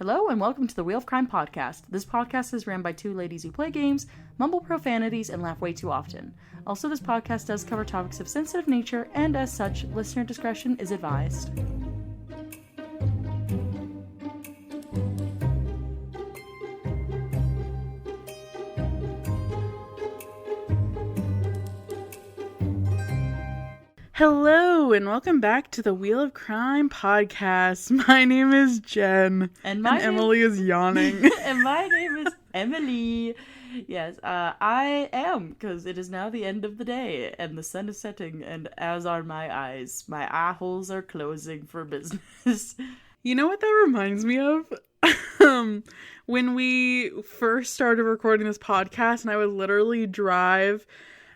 Hello and welcome to the Wheel of Crime podcast. This podcast is ran by two ladies who play games, mumble profanities, and laugh way too often. Also, this podcast does cover topics of sensitive nature, and as such, listener discretion is advised. Hello, and welcome back to the Wheel of Crime podcast. My name is Jenn, and Emily is yawning. And my name is Emily. Yes, I am, because it is now the end of the day, and the sun is setting, and as are my eyes. My eye holes are closing for business. You know what that reminds me of? When we first started recording this podcast, and I would literally drive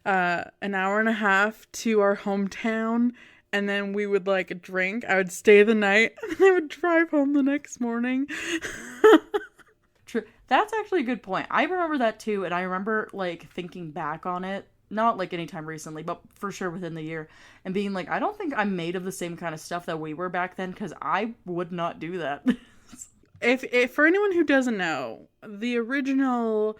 an hour and a half to our hometown, and then we would drink. I would stay the night, and then I would drive home the next morning. True. That's actually a good point. I remember that too, and I remember thinking back on it, not anytime recently, but for sure within the year, and being I don't think I'm made of the same kind of stuff that we were back then, because I would not do that. If for anyone who doesn't know, the original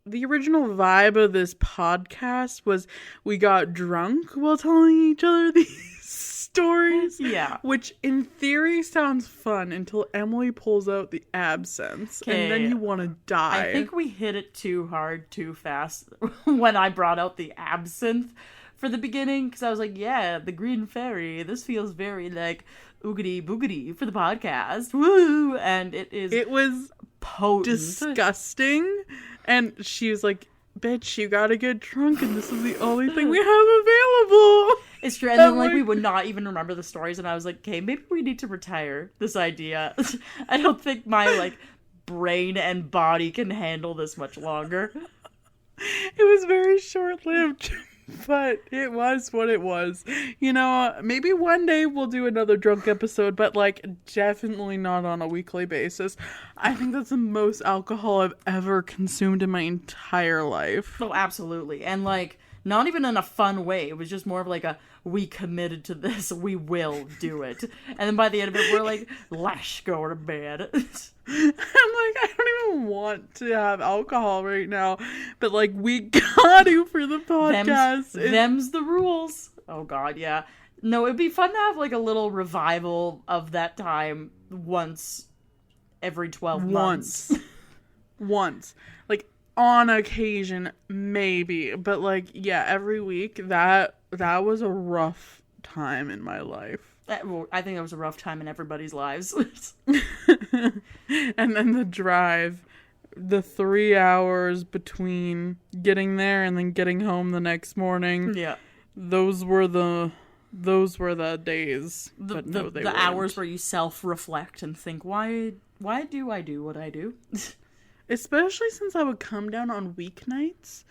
vibe of this podcast was we got drunk while telling each other these stories. Yeah. Which in theory sounds fun until Emily pulls out the absinthe. Okay. And then you want to die. I think we hit it too hard, too fast when I brought out the absinthe for the beginning. Because I was like, yeah, the green fairy. This feels very oogity boogity for the podcast. Woo! And it was potent. Disgusting. And she was like, bitch, you gotta get drunk, and this is the only thing we have available. It's true. And then we would not even remember the stories, and I was like, okay, maybe we need to retire this idea. I don't think my brain and body can handle this much longer. It was very short-lived. But it was what it was. You know, maybe one day we'll do another drunk episode, but definitely not on a weekly basis. I think that's the most alcohol I've ever consumed in my entire life. Oh, absolutely. And not even in a fun way. It was just more of we committed to this, we will do it. And then by the end of it, we're let's go to bed. I'm I don't even want to have alcohol right now, but we got to for the podcast. Them's the rules. Oh god, yeah. No, it'd be fun to have a little revival of that time once every 12 months. Once. On occasion, maybe, but yeah, every week. That was a rough time in my life. Well, I think it was a rough time in everybody's lives. And then the drive, the 3 hours between getting there and then getting home the next morning. Yeah, those were the days. The hours where you self-reflect and think, why do I do what I do? Especially since I would come down on weeknights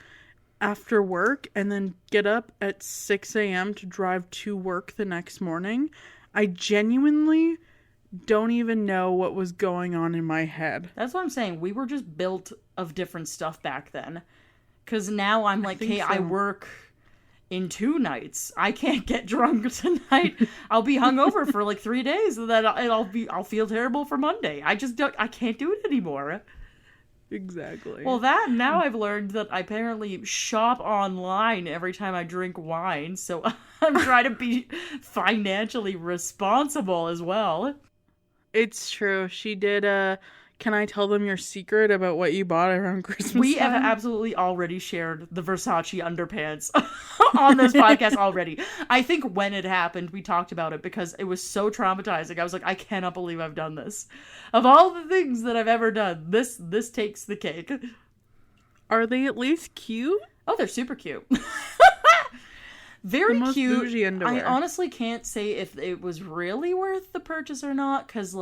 after work and then get up at 6 a.m. to drive to work the next morning. I genuinely don't even know what was going on in my head. That's what I'm saying. We were just built of different stuff back then. Because now I'm I work in 2 nights. I can't get drunk tonight. I'll be hungover for 3 days, and then I'll feel terrible for Monday. I can't do it anymore. Exactly. Well, now I've learned that I apparently shop online every time I drink wine, so I'm trying to be financially responsible as well. It's true. She did can I tell them your secret about what you bought around Christmas time? We have absolutely already shared the Versace underpants on this podcast already. I think when it happened, we talked about it because it was so traumatizing. I was like, I cannot believe I've done this. Of all the things that I've ever done, this takes the cake. Are they at least cute? Oh, they're super cute. Very cute. Bougie underwear. I honestly can't say if it was really worth the purchase or not, because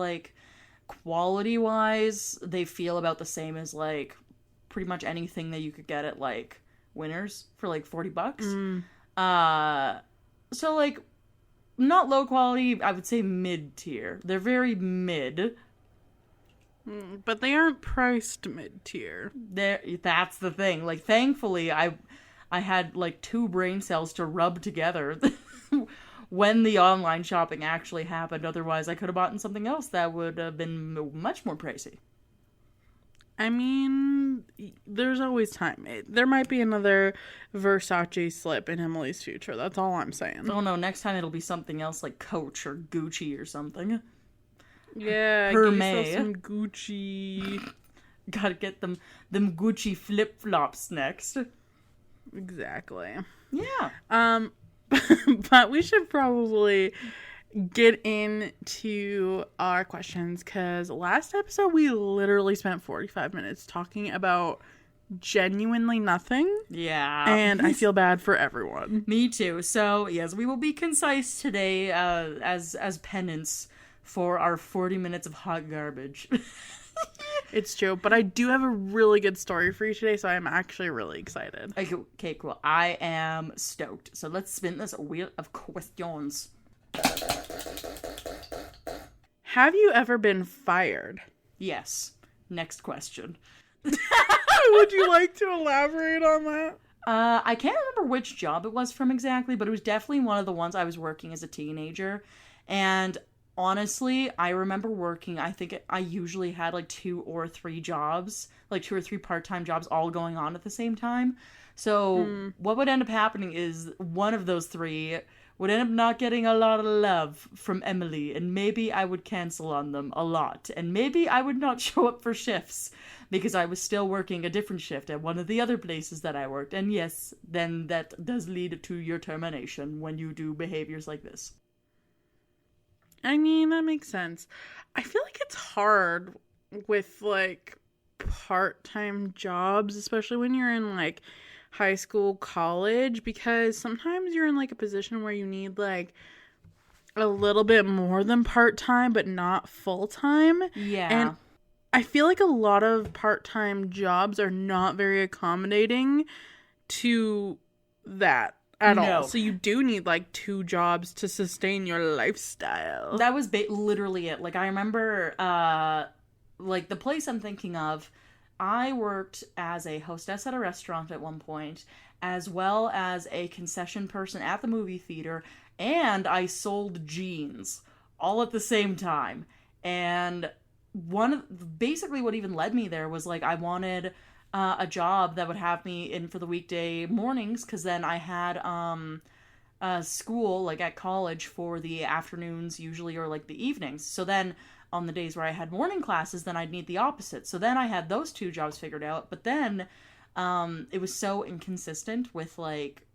quality-wise, they feel about the same as pretty much anything that you could get at Winners for $40. So not low quality, I would say mid-tier. They're very mid. But they aren't priced mid-tier. That's the thing. Thankfully, I had 2 brain cells to rub together when the online shopping actually happened. Otherwise, I could have bought something else that would have been much more pricey. I mean, there's always time. There might be another Versace slip in Emily's future. That's all I'm saying. Oh no, next time it'll be something else like Coach or Gucci or something. Yeah, Hermes. Some Gucci. Gotta get them Gucci flip-flops next. Exactly. Yeah. But we should probably get into our questions, because last episode we literally spent 45 minutes talking about genuinely nothing. Yeah. And I feel bad for everyone. Me too. So, yes, we will be concise today as penance for our 40 minutes of hot garbage. It's true, but I do have a really good story for you today, so I'm actually really excited. Okay, cool. I am stoked. So let's spin this wheel of questions. Have you ever been fired? Yes. Next question. Would you like to elaborate on that? I can't remember which job it was from exactly, but it was definitely one of the ones I was working as a teenager. And honestly, I remember working, I think I usually had like 2 or 3 jobs, like 2 or 3 part-time jobs all going on at the same time. So what would end up happening is one of those 3 would end up not getting a lot of love from Emily, and maybe I would cancel on them a lot, and maybe I would not show up for shifts because I was still working a different shift at one of the other places that I worked. And yes, then that does lead to your termination when you do behaviors like this. I mean, that makes sense. I feel like it's hard with, like, part-time jobs, especially when you're in, like, high school, college, because sometimes you're in, like, a position where you need, like, a little bit more than part-time, but not full-time. Yeah. And I feel like a lot of part-time jobs are not very accommodating to that at all. So you do need like 2 jobs to sustain your lifestyle. That was literally it. Like, I remember, like, the place I'm thinking of, I worked as a hostess at a restaurant at one point, as well as a concession person at the movie theater, and I sold jeans all at the same time. And basically what even led me there was, like, I wanted a job that would have me in for the weekday mornings, because then I had school, like, at college for the afternoons usually, or like the evenings. So then on the days where I had morning classes, then I'd need the opposite. So then I had those 2 jobs figured out, but then it was so inconsistent with, like,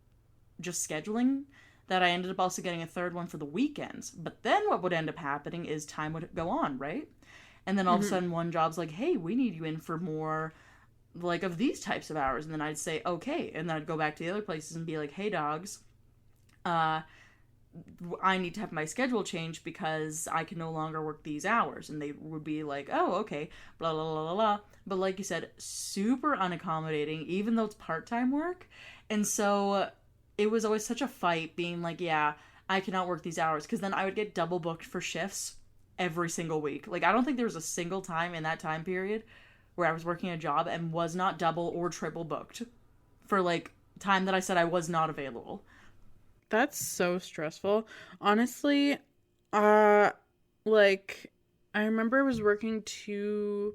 just scheduling that I ended up also getting a 3rd one for the weekends. But then what would end up happening is time would go on, right? And then all of a sudden one job's like, hey, we need you in for more, like, of these types of hours. And then I'd say, okay. And then I'd go back to the other places and be like, hey, dogs, I need to have my schedule changed because I can no longer work these hours. And they would be like, oh, okay, blah, blah, blah, blah, blah. But like you said, super unaccommodating, even though it's part-time work. And so it was always such a fight being like, yeah, I cannot work these hours. Because then I would get double booked for shifts every single week. Like, I don't think there was a single time in that time period where I was working a job and was not double or triple booked for, like, time that I said I was not available. That's so stressful. Honestly, like, I remember I was working 2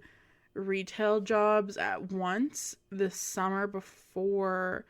retail jobs at once this summer before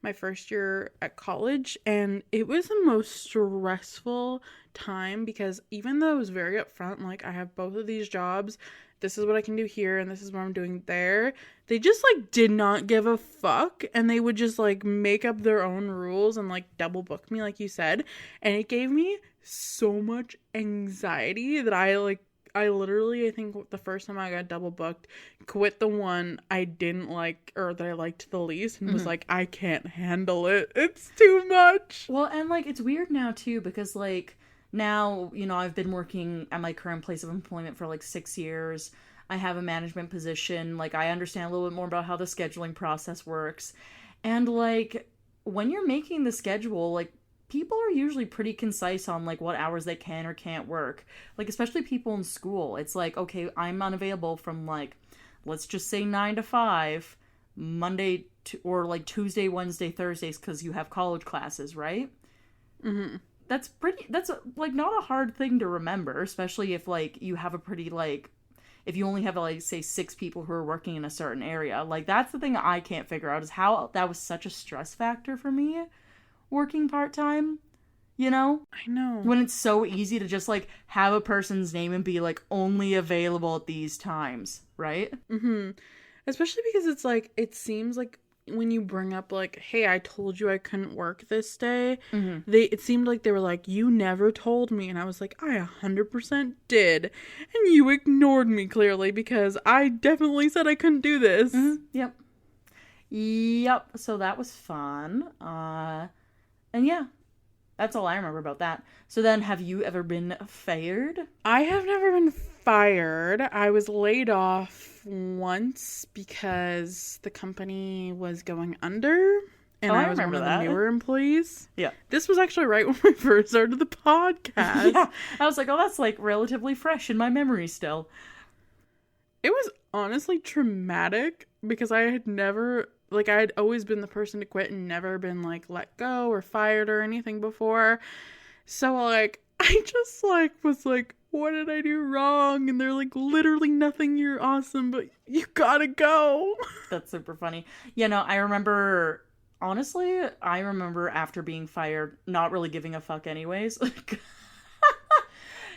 my first year at college, and it was the most stressful time because even though it was very upfront, like, I have both of these jobs, this is what I can do here and this is what I'm doing there, they just, like, did not give a fuck, and they would just, like, make up their own rules and, like, double book me, like you said, and it gave me so much anxiety that I literally, I think the first time I got double booked, quit the one I didn't like, or that I liked the least, and was like, I can't handle it. It's too much. Well, and, like, it's weird now, too, because, like, now, you know, I've been working at my current place of employment for, like, 6 years. I have a management position. Like, I understand a little bit more about how the scheduling process works. And, like, when you're making the schedule, like, people are usually pretty concise on, like, what hours they can or can't work. Like, especially people in school. It's like, okay, I'm unavailable from, like, let's just say 9 to 5, Monday to, or, like, Tuesday, Wednesday, Thursdays, because you have college classes, right? Mm-hmm. that's like not a hard thing to remember, especially if like you have a pretty like, if you only have like say 6 people who are working in a certain area. Like that's the thing I can't figure out is how that was such a stress factor for me working part-time, you know? I know. When it's so easy to just like have a person's name and be like only available at these times, right? Mm-hmm. Especially because it's like, it seems like when you bring up like, hey, I told you I couldn't work this day, it seemed like they were like, you never told me. And I was like, I 100% did. And you ignored me clearly because I definitely said I couldn't do this. Yep. So that was fun. And yeah, that's all I remember about that. So then, have you ever been fired? I have never been fired. I was laid off once because the company was going under, and I was one of the newer employees. Yeah. This was actually right when we first started the podcast. Yeah. I was like, oh, that's like relatively fresh in my memory still. It was honestly traumatic because I had never, like, I had always been the person to quit and never been, like, let go or fired or anything before. So, like, I just, like, was like, what did I do wrong? And they're like, literally nothing, you're awesome, but you gotta go. That's super funny. You know, I remember after being fired, not really giving a fuck anyways.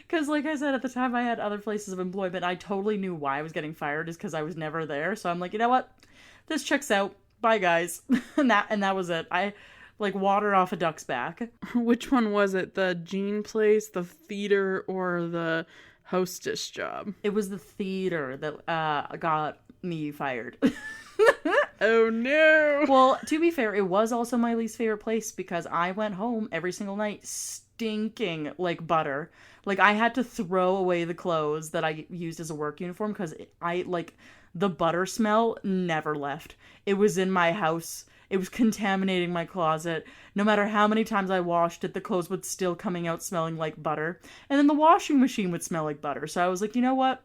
Because like I said, at the time I had other places of employment. I totally knew why I was getting fired is because I was never there. So I'm like, you know what? This checks out. Bye, guys. and that was it. I like water off a duck's back. Which one was it? The jean place, the theater, or the hostess job? It was the theater that got me fired. Oh no. Well, to be fair, it was also my least favorite place because I went home every single night stinking like butter. Like I had to throw away the clothes that I used as a work uniform because the butter smell never left. It was in my house. It was contaminating my closet. No matter how many times I washed it, the clothes would still coming out smelling like butter. And then the washing machine would smell like butter. So I was like, you know what?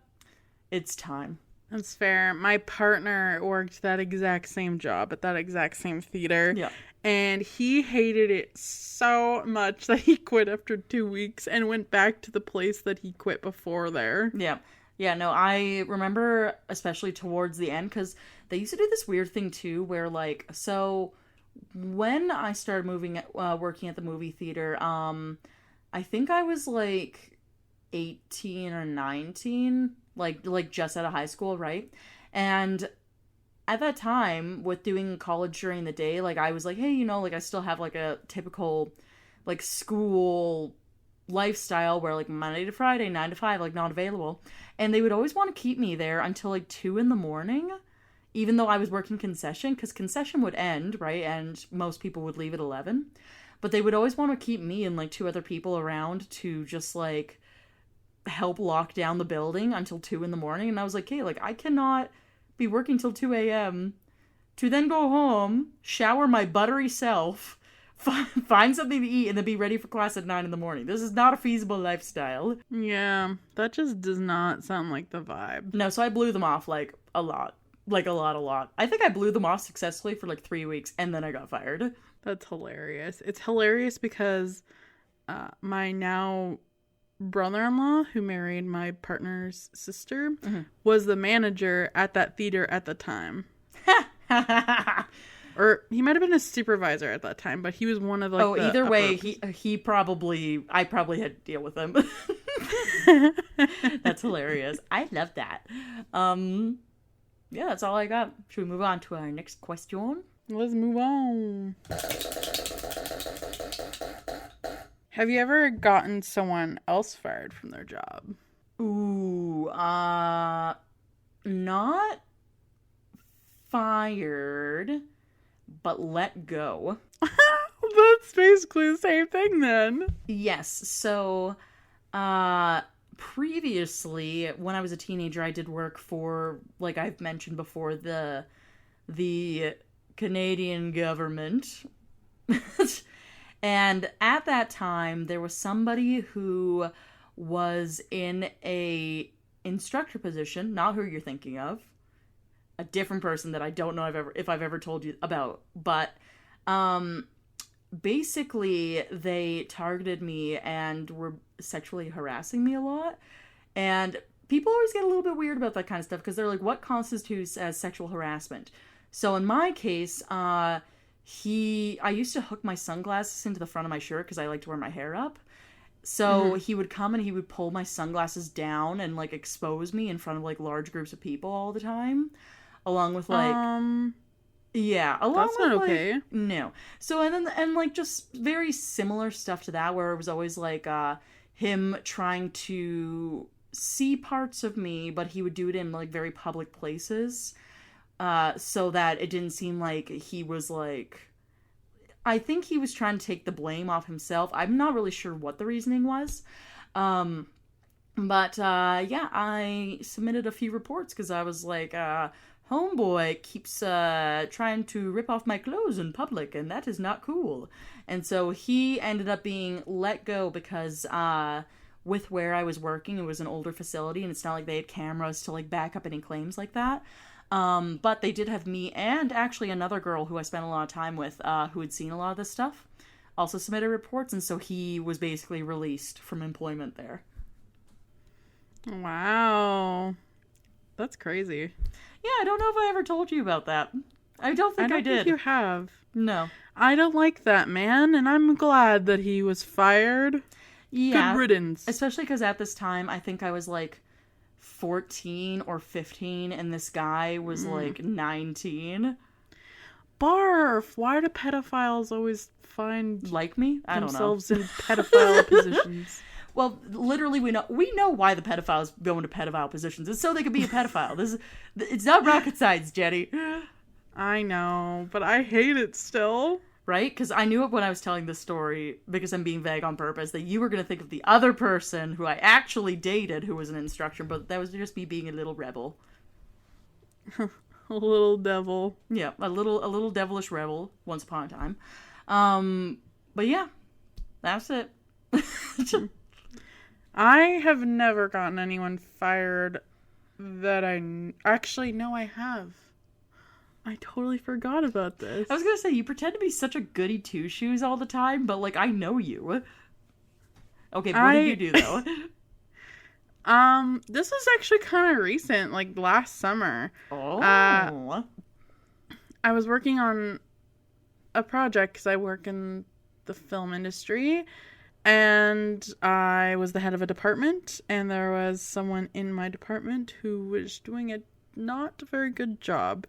It's time. That's fair. My partner worked that exact same job at that exact same theater. Yeah. And he hated it so much that he quit after 2 weeks and went back to the place that he quit before there. Yeah. Yeah, no, I remember especially towards the end because they used to do this weird thing too where like, so when I started working at the movie theater, I think I was like 18 or 19, like just out of high school, right? And at that time with doing college during the day, like I was like, hey, you know, like I still have like a typical like school lifestyle where like Monday to Friday 9 to 5 like not available, and they would always want to keep me there until like 2 a.m, even though I was working concession because concession would end, right, and most people would leave at 11, but they would always want to keep me and like 2 other people around to just like help lock down the building until 2 a.m. And I was like, hey, like I cannot be working till 2 a.m. to then go home, shower my buttery self, find something to eat, and then be ready for class at 9 a.m. This is not a feasible lifestyle. Yeah, that just does not sound like the vibe. No, so I blew them off, like, a lot. Like, a lot. I think I blew them off successfully for, like, 3 weeks, and then I got fired. That's hilarious. It's hilarious because my now brother-in-law, who married my partner's sister, was the manager at that theater at the time. Or he might have been a supervisor at that time, but he was one of like. Oh, either way, I probably had to deal with him. That's hilarious. I love that. Yeah, that's all I got. Should we move on to our next question? Let's move on. Have you ever gotten someone else fired from their job? Ooh, not fired, but let go. That's basically the same thing then. Yes. So, previously, when I was a teenager, I did work for, like I've mentioned before, the Canadian government. And at that time, there was somebody who was in a instructor position, not who you're thinking of, a different person that I don't know if I've ever told you about, but basically they targeted me and were sexually harassing me a lot. And people always get a little bit weird about that kind of stuff because they're like, what constitutes as sexual harassment? So in my case, I used to hook my sunglasses into the front of my shirt because I like to wear my hair up. So he would come and he would pull my sunglasses down and like expose me in front of like large groups of people all the time, along with like along that's with not like, okay. No. So and like just very similar stuff to that, where it was always like him trying to see parts of me, but he would do it in like very public places, so that it didn't seem like he was like. I think he was trying to take the blame off himself. I'm not really sure what the reasoning was. But I submitted a few reports because I was like, homeboy keeps trying to rip off my clothes in public, and that is not cool. And so he ended up being let go because with where I was working, it was an older facility, and it's not like they had cameras to like back up any claims like that. But they did have me and actually another girl who I spent a lot of time with, who had seen a lot of this stuff, also submitted reports, and so he was basically released from employment there. Wow. That's crazy. Yeah, I don't know if I ever told you about that. I don't think I did. I don't think you have. No. I don't like that man, and I'm glad that he was fired. Yeah. Good riddance. Especially because at this time, I think I was like 14 or 15 and this guy was like 19. Barf! Why do pedophiles always find like me? I don't know. Themselves in pedophile positions? Well, literally we know why the pedophiles go into pedophile positions. It's so they can be a pedophile. It's not rocket science, Jenny. I know, but I hate it still. Right? Because I knew it when I was telling this story, because I'm being vague on purpose, that you were going to think of the other person who I actually dated who was an instructor, but that was just me being a little rebel. A little devil. Yeah, a little devilish rebel once upon a time. But yeah, that's it. I have never gotten anyone fired that actually, no, I have. I totally forgot about this. I was gonna say, you pretend to be such a goody two-shoes all the time, but, like, I know you. Okay, what did you do, though? This was actually kind of recent, like, last summer. Oh. I was working on a project, because I work in the film industry, and I was the head of a department, and there was someone in my department who was doing a not very good job.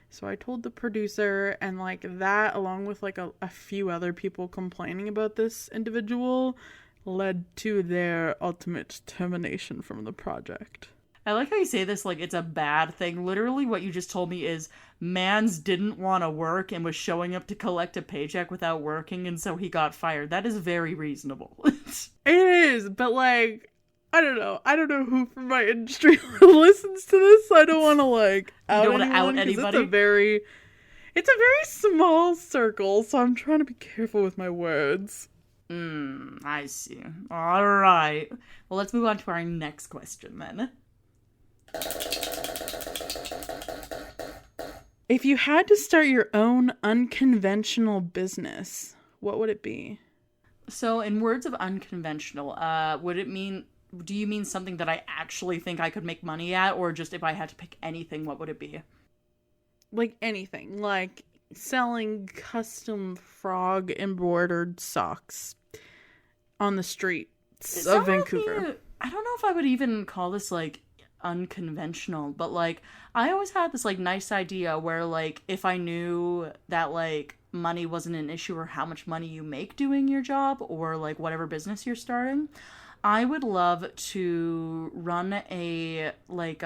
So I told the producer, and like that, along with like a few other people complaining about this individual, led to their ultimate termination from the project. I like how you say this like it's a bad thing. Literally what you just told me is mans didn't want to work and was showing up to collect a paycheck without working, and so he got fired. That is very reasonable. It is, but like, I don't know. I don't know who from my industry listens to this. I don't want to like out anybody. It's a very small circle, so I'm trying to be careful with my words. I see. All right. Well, let's move on to our next question then. If you had to start your own unconventional business, what would it be? So, in words of unconventional, do you mean something that I actually think I could make money at, or just if I had to pick anything, what would it be? Like anything, like selling custom frog embroidered socks on the streets of Vancouver. I don't know if I would even call this like unconventional, but like I always had this like nice idea where like if I knew that like money wasn't an issue or how much money you make doing your job or like whatever business you're starting, I would love to run a like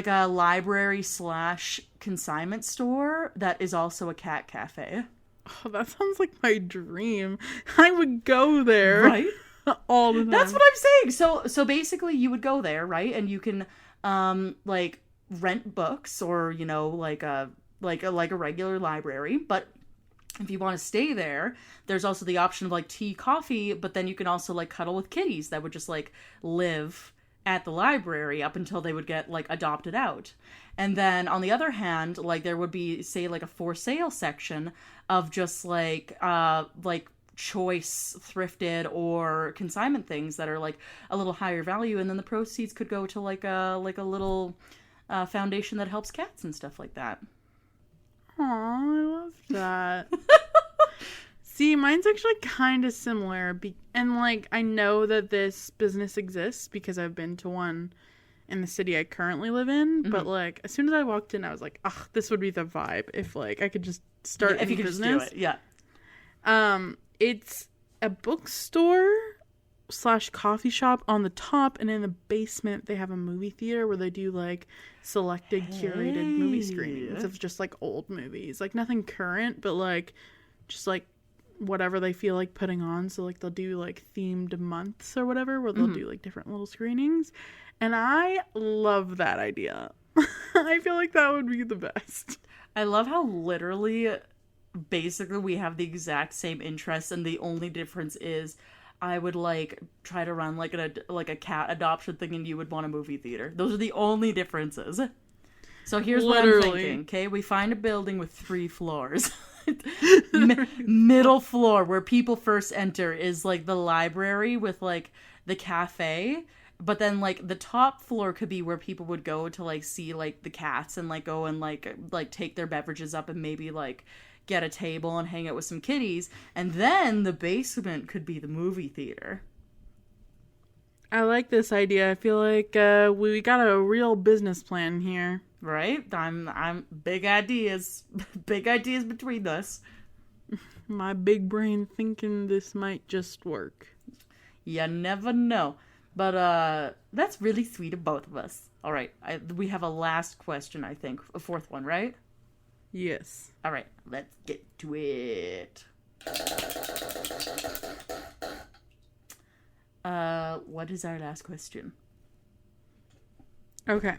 a library / consignment store that is also a cat cafe. Oh, that sounds like my dream. I would go there. Right? All the time. That's what I'm saying. So basically you would go there, right? And you can like rent books or, you know, like a regular library, but if you want to stay there, there's also the option of like tea, coffee, but then you can also like cuddle with kitties that would just like live at the library up until they would get like adopted out. And then on the other hand, like there would be, say, like a for sale section of just like choice thrifted or consignment things that are like a little higher value, and then the proceeds could go to like a little foundation that helps cats and stuff like that. Aw, I love that. See, mine's actually kind of similar. And, like, I know that this business exists because I've been to one in the city I currently live in. Mm-hmm. But, like, as soon as I walked in, I was like, ugh, this would be the vibe if, like, I could just start a business. Just do it, yeah. It's a bookstore / coffee shop on the top, and in the basement they have a movie theater where they do, like, selected curated movie screenings of just, like, old movies. Like, nothing current, but, like, just, like, whatever they feel like putting on. So like they'll do like themed months or whatever where they'll do like different little screenings, and I love that idea. I feel like that would be the best. I love how literally basically we have the exact same interests, and the only difference is I would like try to run like a cat adoption thing, and you would want a movie theater. Those are the only differences. So here's what I'm thinking. Okay, we find a building with 3 floors. Middle floor where people first enter is like the library with like the cafe, but then like the top floor could be where people would go to like see like the cats and like go and like take their beverages up and maybe like get a table and hang out with some kitties, and then the basement could be the movie theater. I like this idea. I feel like we got a real business plan here. Right? I'm big ideas between us. My big brain thinking this might just work. You never know. But that's really sweet of both of us. All right, we have a last question, I think. A 4th one, right? Yes. All right, let's get to it. What is our last question? Okay.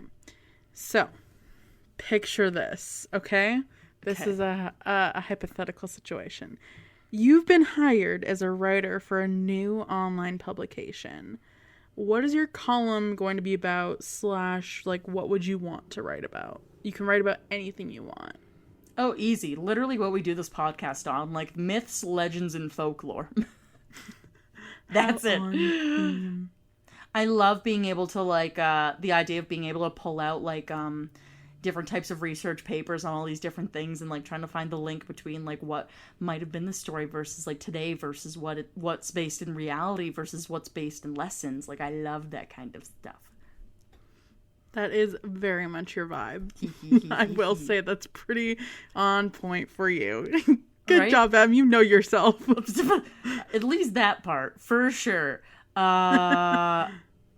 So, picture this, okay? This is a hypothetical situation. You've been hired as a writer for a new online publication. What is your column going to be about / like what would you want to write about? You can write about anything you want. Oh, easy. Literally what we do this podcast on, like myths, legends, and folklore. That's it. I love being able to like the idea of being able to pull out like different types of research papers on all these different things, and like trying to find the link between like what might have been the story versus like today versus what's based in reality versus what's based in lessons. Like I love that kind of stuff. That is very much your vibe. I will say that's pretty on point for you. Good job, Em. You know yourself. At least that part, for sure.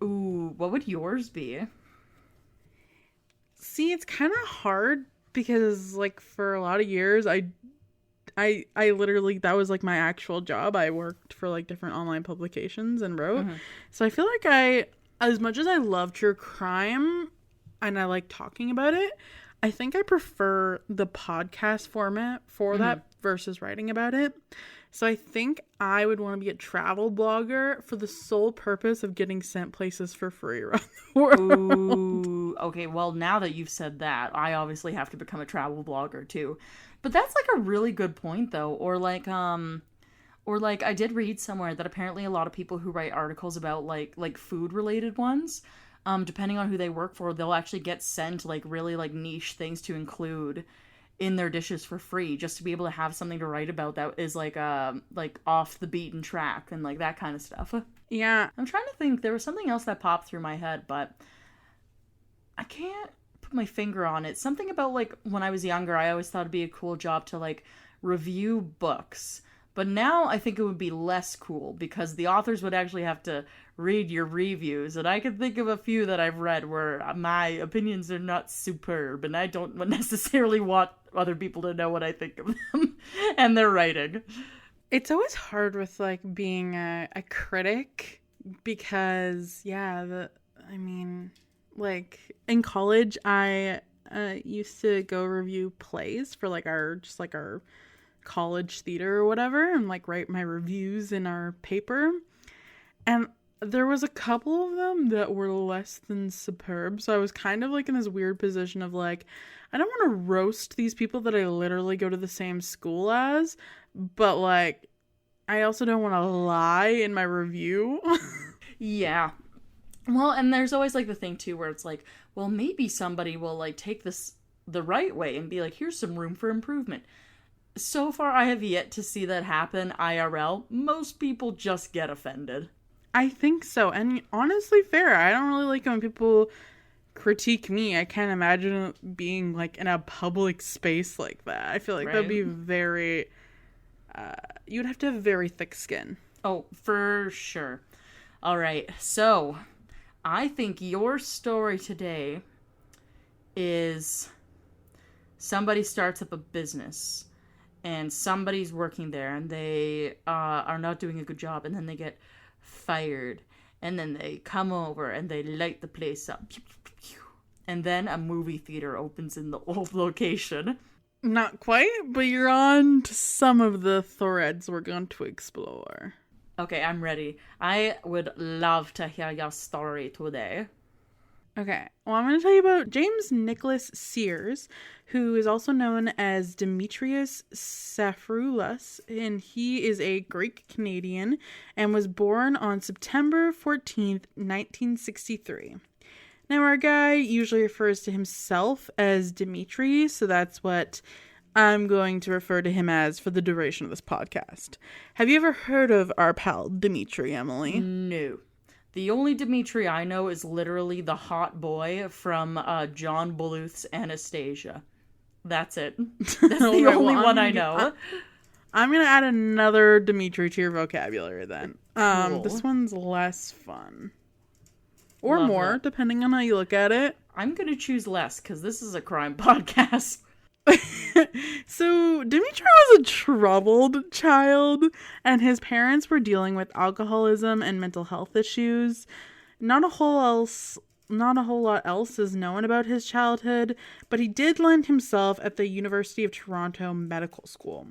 Ooh, what would yours be? See, it's kind of hard because, like, for a lot of years, I literally, that was, like, my actual job. I worked for, like, different online publications and wrote. Mm-hmm. So I feel like as much as I love true crime and I like talking about it, I think I prefer the podcast format for that versus writing about it. So I think I would want to be a travel blogger for the sole purpose of getting sent places for free around the world. Ooh, okay, well, now that you've said that, I obviously have to become a travel blogger too. But that's like a really good point though. Or like I did read somewhere that apparently a lot of people who write articles about like food related ones, depending on who they work for, they'll actually get sent like really like niche things to include in their dishes for free, just to be able to have something to write about that is like off the beaten track and like that kind of stuff. Yeah. I'm trying to think. There was something else that popped through my head, but I can't put my finger on it. Something about like when I was younger, I always thought it'd be a cool job to like review books. But now I think it would be less cool because the authors would actually have to read your reviews. And I can think of a few that I've read where my opinions are not superb and I don't necessarily want other people to know what I think of them and their writing. It's always hard with like being a critic because like in college I used to go review plays for like our college theater or whatever and like write my reviews in our paper. And there was a couple of them that were less than superb. So I was kind of like in this weird position of like, I don't want to roast these people that I literally go to the same school as, but like, I also don't want to lie in my review. Yeah. Well, and there's always like the thing too where it's like, well, maybe somebody will like take this the right way and be like, here's some room for improvement. So far, I have yet to see that happen IRL. Most people just get offended. I think so. And honestly, fair. I don't really like when people critique me. I can't imagine it being like in a public space like that. I feel like that'd be very... you'd have to have very thick skin. Oh, for sure. All right. So, I think your story today is somebody starts up a business and somebody's working there and they are not doing a good job, and then they get fired, and then they come over and they light the place up, and then a movie theater opens in the old location. Not quite, but you're on to some of the threads we're going to explore. Okay, I'm ready. I would love to hear your story today. Okay, well, I'm going to tell you about James Nicholas Sears, who is also known as Demetrius Safroulas, and he is a Greek-Canadian and was born on September 14th, 1963. Now, our guy usually refers to himself as Dimitri, so that's what I'm going to refer to him as for the duration of this podcast. Have you ever heard of our pal Dimitri, Emily? No. The only Dimitri I know is literally the hot boy from John Bluth's Anastasia. That's it. That's the only one I know. I'm going to add another Dimitri to your vocabulary then. Cool. This one's less fun. Or Love more, that. depending on how you look at it. I'm going to choose less because this is a crime podcast. So, Dimitri was a troubled child, and his parents were dealing with alcoholism and mental health issues. Not a whole lot else is known about his childhood, but he did land himself at the University of Toronto Medical School.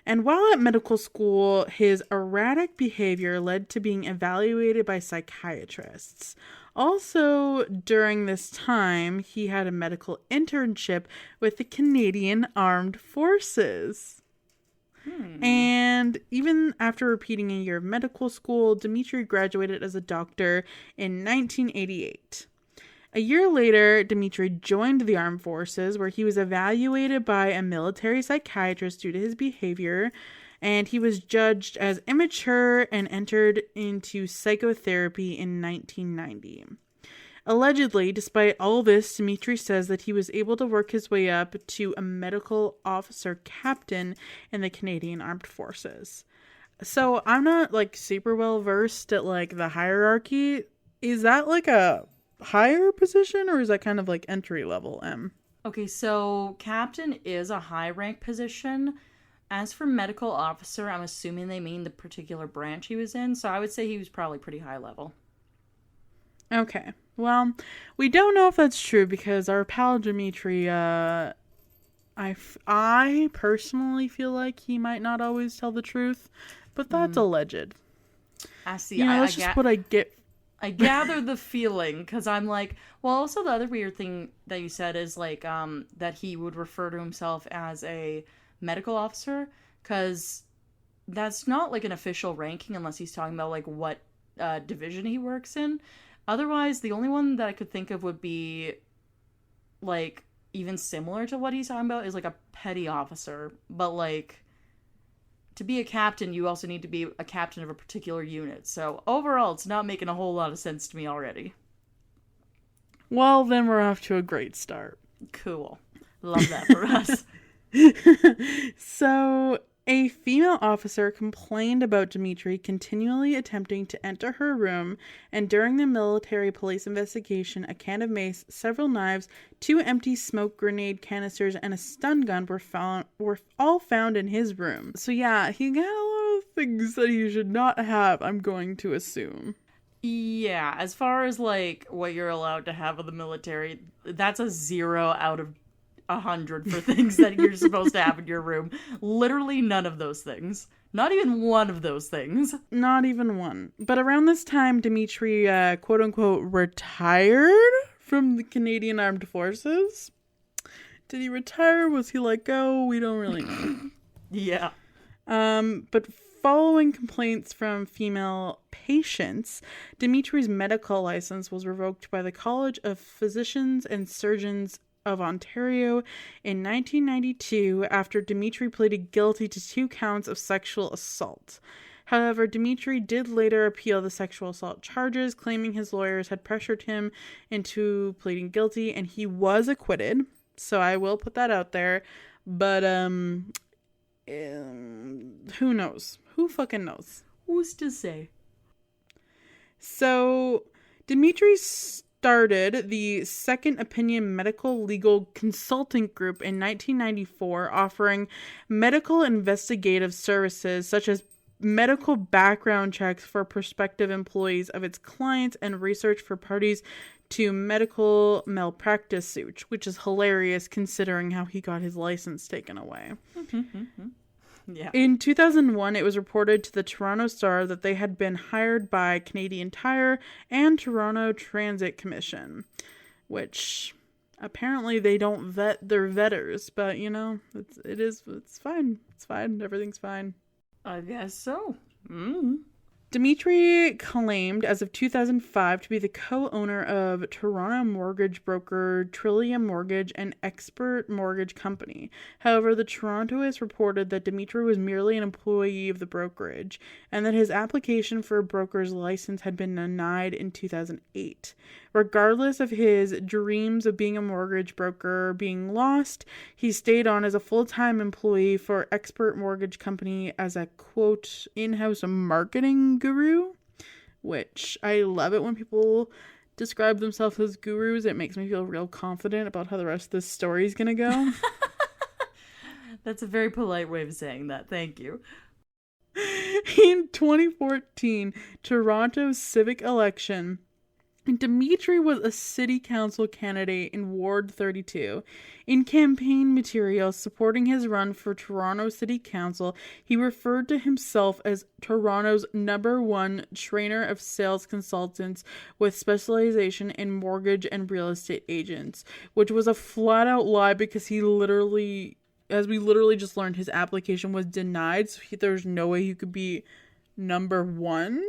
And while at medical school, his erratic behavior led to being evaluated by psychiatrists. Also, during this time, he had a medical internship with the Canadian Armed Forces. And even after repeating a year of medical school, Dimitri graduated as a doctor in 1988. A year later, Dimitri joined the Armed Forces, where he was evaluated by a military psychiatrist due to his behavior, and he was judged as immature and entered into psychotherapy in 1990. Allegedly, despite all this, Dimitri says that he was able to work his way up to a medical officer captain in the Canadian Armed Forces. So I'm not like super well versed at like the hierarchy. Is that like a higher position, or is that kind of like entry level, M? Okay, so captain is a high rank position. As for medical officer, I'm assuming they mean the particular branch he was in, so I would say he was probably pretty high level. Okay, well, we don't know if that's true because our pal Dimitri, I personally feel like he might not always tell the truth, but that's alleged. I see. That's just what I get. I gather the feeling, because I'm like, well, also the other weird thing that you said is like that he would refer to himself as a medical officer, because that's not like an official ranking unless he's talking about like what division he works in. Otherwise, the only one that I could think of would be like even similar to what he's talking about is like a petty officer, but like to be a captain, you also need to be a captain of a particular unit. So overall, it's not making a whole lot of sense to me already. Well, then we're off to a great start. Cool. Love that for us. So, a female officer complained about Dimitri continually attempting to enter her room, and during the military police investigation, a can of mace, several knives, 2 empty smoke grenade canisters, and a stun gun were all found in his room. So yeah, he got a lot of things that he should not have, I'm going to assume. Yeah, as far as like what you're allowed to have in the military, that's a 0 out of 100 for things that you're supposed to have in your room. Literally none of those things. Not even one of those things. Not even one. But around this time, Dimitri, quote-unquote, retired from the Canadian Armed Forces. Did he retire? Was he let go? We don't really know. Yeah. But following complaints from female patients, Dimitri's medical license was revoked by the College of Physicians and Surgeons of Ontario in 1992 after Dimitri pleaded guilty to 2 counts of sexual assault. However, Dimitri did later appeal the sexual assault charges, claiming his lawyers had pressured him into pleading guilty, and he was acquitted. So I will put that out there. But, who knows? Who fucking knows? Who's to say? So, Dimitri started the Second Opinion Medical Legal Consulting Group in 1994, offering medical investigative services such as medical background checks for prospective employees of its clients and research for parties to medical malpractice suits, which is hilarious considering how he got his license taken away. Yeah. In 2001, it was reported to the Toronto Star that they had been hired by Canadian Tire and Toronto Transit Commission, which apparently they don't vet their vetters, but it's fine. It's fine. Everything's fine. I guess so. Dimitri claimed as of 2005 to be the co-owner of Toronto mortgage broker Trillium Mortgage and Expert Mortgage Company. However, the Torontoist reported that Dimitri was merely an employee of the brokerage and that his application for a broker's license had been denied in 2008. Regardless of his dreams of being a mortgage broker being lost, he stayed on as a full-time employee for Expert Mortgage Company as a, quote, in-house marketing guru, which I love it when people describe themselves as gurus. It makes me feel real confident about how the rest of this story is going to go. That's a very polite way of saying that. Thank you. In 2014, Toronto's civic election, Dimitri was a city council candidate in Ward 32. In campaign materials supporting his run for Toronto City Council, he referred to himself as Toronto's #1 trainer of sales consultants with specialization in mortgage and real estate agents, which was a flat-out lie because he literally, as we literally just learned, his application was denied, so there's no way you could be #1.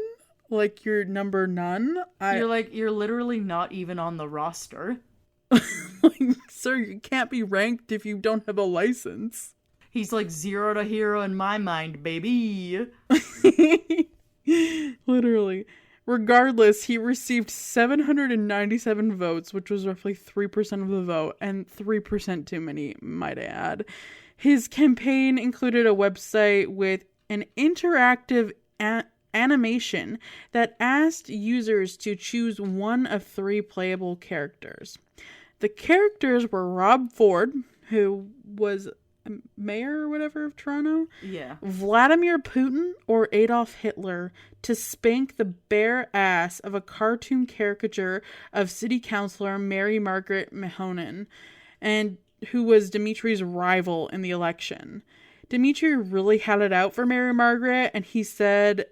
Like, you're number none. You're literally not even on the roster. Like, sir, you can't be ranked if you don't have a license. He's like 0 to hero in my mind, baby. Literally. Regardless, he received 797 votes, which was roughly 3% of the vote, and 3% too many, might I add. His campaign included a website with an interactive animation that asked users to choose one of 3 playable characters. The characters were Rob Ford, who was mayor or whatever of Toronto, Vladimir Putin, or Adolf Hitler, to spank the bare ass of a cartoon caricature of city councillor Mary Margaret Mahonen, and who was Dimitri's rival in the election. Dimitri really had it out for Mary Margaret, and he said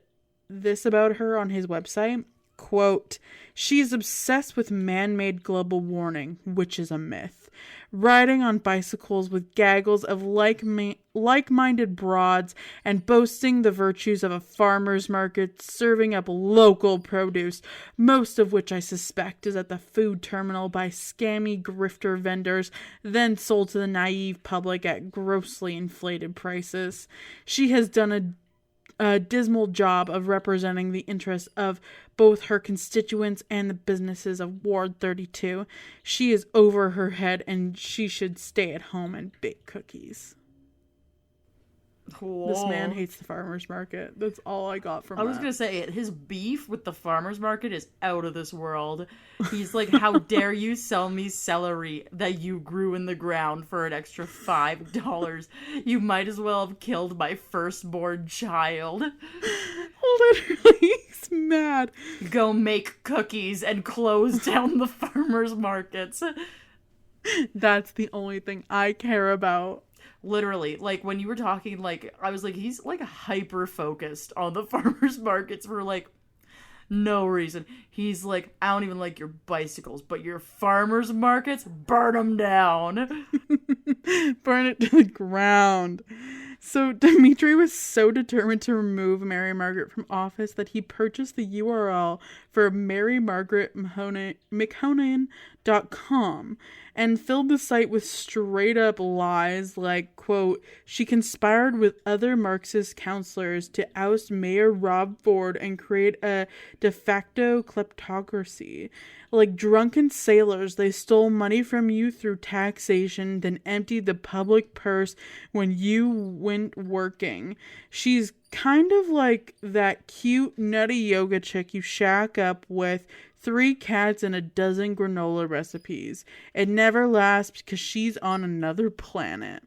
this about her on his website, quote, "She is obsessed with man-made global warming, which is a myth, riding on bicycles with gaggles of like-minded broads and boasting the virtues of a farmer's market, serving up local produce, most of which I suspect is at the food terminal by scammy grifter vendors, then sold to the naive public at grossly inflated prices. She has done a dismal job of representing the interests of both her constituents and the businesses of Ward 32. She is over her head and she should stay at home and bake cookies." Whoa. This man hates the farmer's market. That's all I got from I was going to say, his beef with the farmer's market is out of this world. He's like, how dare you sell me celery that you grew in the ground for an extra $5? You might as well have killed my firstborn child. Literally, he's mad. Go make cookies and close down the farmer's markets. That's the only thing I care about. literally, like, when you were talking, like, I was like, he's, like, hyper-focused on the farmers markets for, like, no reason. He's like, I don't even like your bicycles, but your farmers markets, burn them down. Burn it to the ground. So Dimitri was so determined to remove Mary Margaret from office that he purchased the URL for marymargaretmchonan.com and filled the site with straight up lies like, quote, she conspired with other Marxist counselors to oust Mayor Rob Ford and create a de facto kleptocracy. Like drunken sailors, they stole money from you through taxation, then emptied the public purse when you went working. She's kind of like that cute, nutty yoga chick you shack up with 3 cats and a dozen granola recipes. It never lasts because she's on another planet.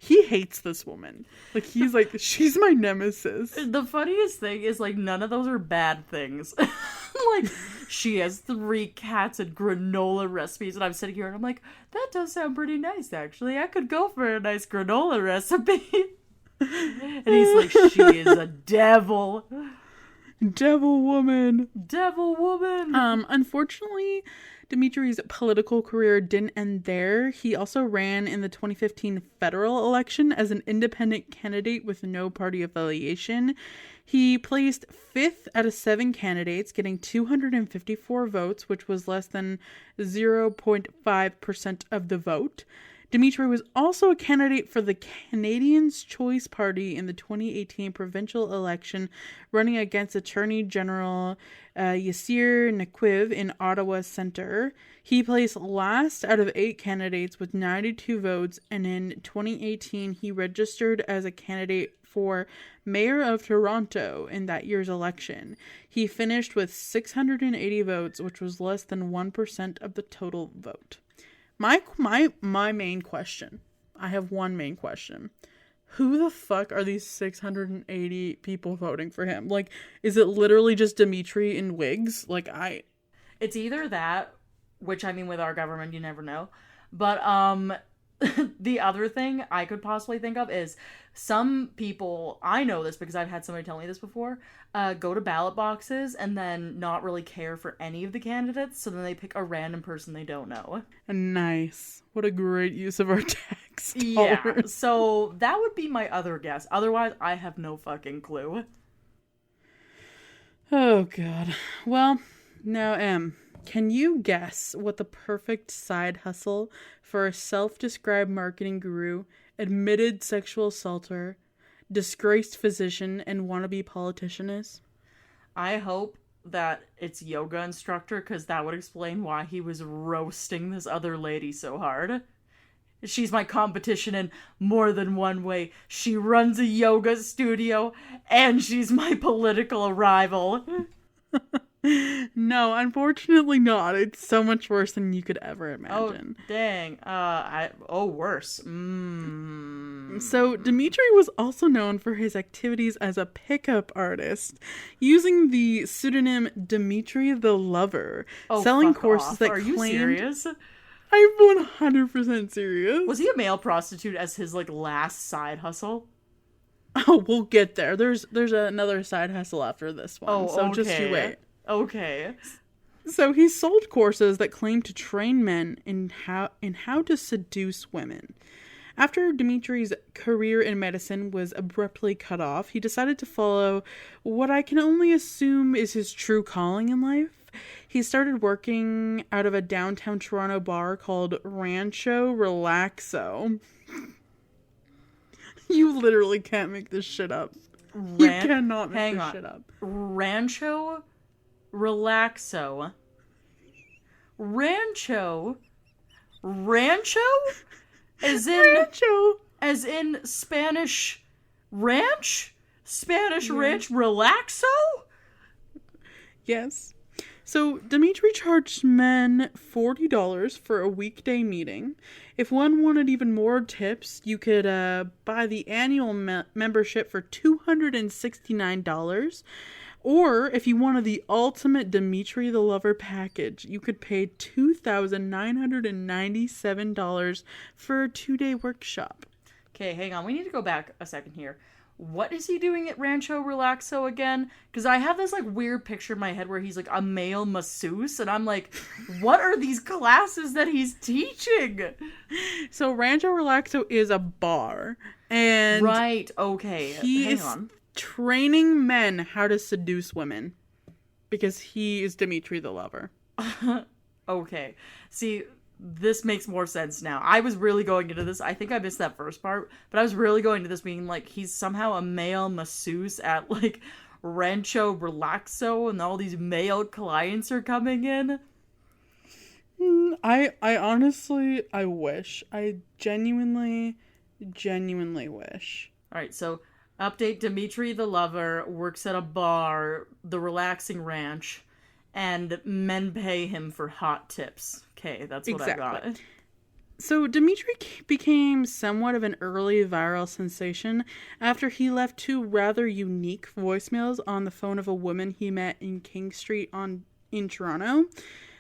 He hates this woman. Like, he's like, she's my nemesis. The funniest thing is, like, none of those are bad things. Like, she has 3 cats and granola recipes, and I'm sitting here and I'm like, that does sound pretty nice, actually. I could go for a nice granola recipe. And he's like, she is a devil. Devil woman. Devil woman. Unfortunately, Dimitri's political career didn't end there. He also ran in the 2015 federal election as an independent candidate with no party affiliation. He placed 5th out of 7 candidates, getting 254 votes, which was less than 0.5% of the vote. Dimitri was also a candidate for the Canadians' Choice Party in the 2018 provincial election, running against Attorney General Yassir Naquiv in Ottawa Centre. He placed last out of 8 candidates with 92 votes, and in 2018 he registered as a candidate for Mayor of Toronto in that year's election. He finished with 680 votes, which was less than 1% of the total vote. My main question. I have one main question. Who the fuck are these 680 people voting for him? Like, is it literally just Dimitri in wigs? Like, It's either that, which, I mean, with our government, you never know. But, the other thing I could possibly think of is some people, I know this because I've had somebody tell me this before, go to ballot boxes and then not really care for any of the candidates, so then they pick a random person they don't know. Nice. What a great use of our tax dollars. Yeah, so that would be my other guess. Otherwise, I have no fucking clue. Oh, God. Well, now, Em, can you guess what the perfect side hustle for a self-described marketing guru, admitted sexual assaulter, disgraced physician, and wannabe politician is? I hope that it's yoga instructor, because that would explain why he was roasting this other lady so hard. She's my competition in more than one way. She runs a yoga studio, and she's my political rival. No, unfortunately not. It's so much worse than you could ever imagine. Oh, dang. Worse. So, Dimitri was also known for his activities as a pickup artist, using the pseudonym Dimitri the Lover, selling courses that claimed... Are you serious? I'm 100% serious. Was he a male prostitute as his, like, last side hustle? Oh, we'll get there. There's another side hustle after this one. Oh, so okay. Just you wait. Okay. So he sold courses that claimed to train men in how to seduce women. After Dimitri's career in medicine was abruptly cut off, he decided to follow what I can only assume is his true calling in life. He started working out of a downtown Toronto bar called Rancho Relaxo. You literally can't make this shit up. You cannot make this shit up. Rancho Relaxo. Rancho? As in... Rancho. As in Spanish ranch? Spanish ranch relaxo? Yes. So, Dimitri charged men $40 for a weekday meeting. If one wanted even more tips, you could buy the annual membership for $269. Or, if you wanted the ultimate Dimitri the Lover package, you could pay $2,997 for a 2-day workshop. Okay, hang on. We need to go back a second here. What is he doing at Rancho Relaxo again? Because I have this, like, weird picture in my head where he's, like, a male masseuse, and I'm like, what are these classes that he's teaching? So Rancho Relaxo is a bar, and... Right, okay. Hang on. Training men how to seduce women. Because he is Dimitri the Lover. Okay. See... This makes more sense now. I was really going into this. I think I missed that first part, but I was really going to this being like he's somehow a male masseuse at like Rancho Relaxo, and all these male clients are coming in. I honestly, I wish. I genuinely wish. All right, so update: Dimitri the Lover works at a bar, the Relaxing Ranch, and men pay him for hot tips. Okay, that's what I got. So Dimitri became somewhat of an early viral sensation after he left 2 rather unique voicemails on the phone of a woman he met in King Street in Toronto.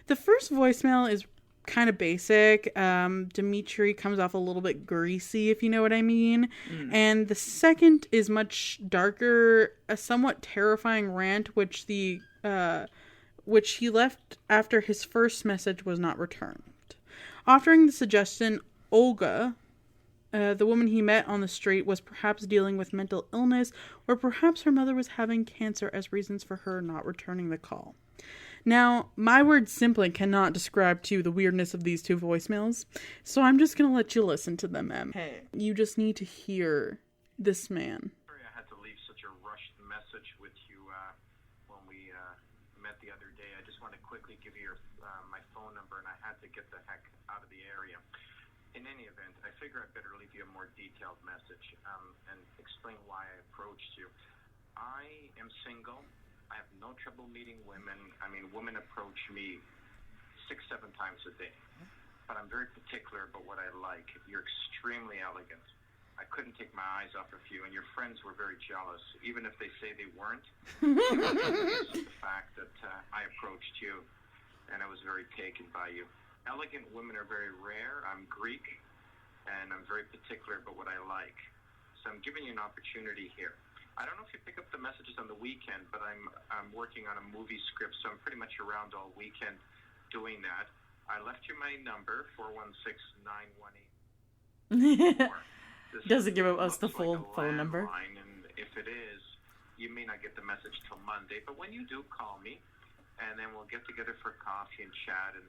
The first voicemail is kind of basic. Dimitri comes off a little bit greasy, if you know what I mean. And the second is much darker, a somewhat terrifying rant, which he left after his first message was not returned. Offering the suggestion, Olga, the woman he met on the street, was perhaps dealing with mental illness, or perhaps her mother was having cancer as reasons for her not returning the call. Now, my words simply cannot describe to you the weirdness of these 2 voicemails, so I'm just going to let you listen to them, Em. Hey. You just need to hear this man. Sorry I had to leave such a rushed message with you when we met the other day. I just want to quickly give you my phone number, and I had to get the heck out of the area. In any event, I figure I better leave you a more detailed message and explain why I approached you. I am single. I have no trouble meeting women. I mean, women approach me 6-7 times a day. But I'm very particular about what I like. You're extremely elegant. I couldn't take my eyes off of you, and your friends were very jealous, even if they say they weren't. The fact that I approached you, and I was very taken by you. Elegant women are very rare. I'm Greek, and I'm very particular about what I like. So I'm giving you an opportunity here. I don't know if you pick up the messages on the weekend, but I'm working on a movie script, so I'm pretty much around all weekend doing that. I left you my number, 416-918. Doesn't give us the full phone number. And if it is, you may not get the message till Monday. But when you do, call me, and then we'll get together for coffee and chat and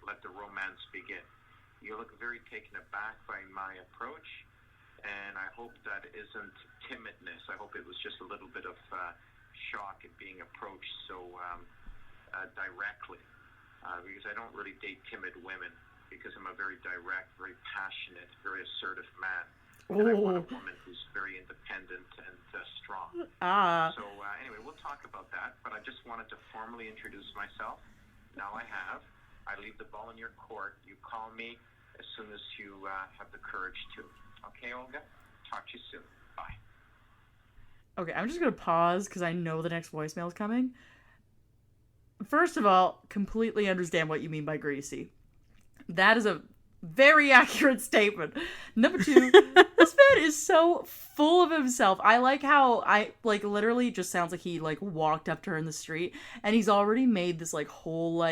let the romance begin. You look very taken aback by my approach, and I hope that isn't timidness. I hope it was just a little bit of shock at being approached so directly, because I don't really date timid women, because I'm a very direct, very passionate, very assertive man. And I want a woman who's very independent and strong. So anyway, we'll talk about that, but I just wanted to formally introduce myself. Now I have. I leave the ball in your court. You call me as soon as you have the courage to. Okay, Olga? Talk to you soon. Bye. Okay, I'm just going to pause because I know the next voicemail is coming. First of all, completely understand what you mean by greasy. That is a very accurate statement. Number 2, this man is so full of himself. I like how literally just sounds like he walked up to her in the street and he's already made this whole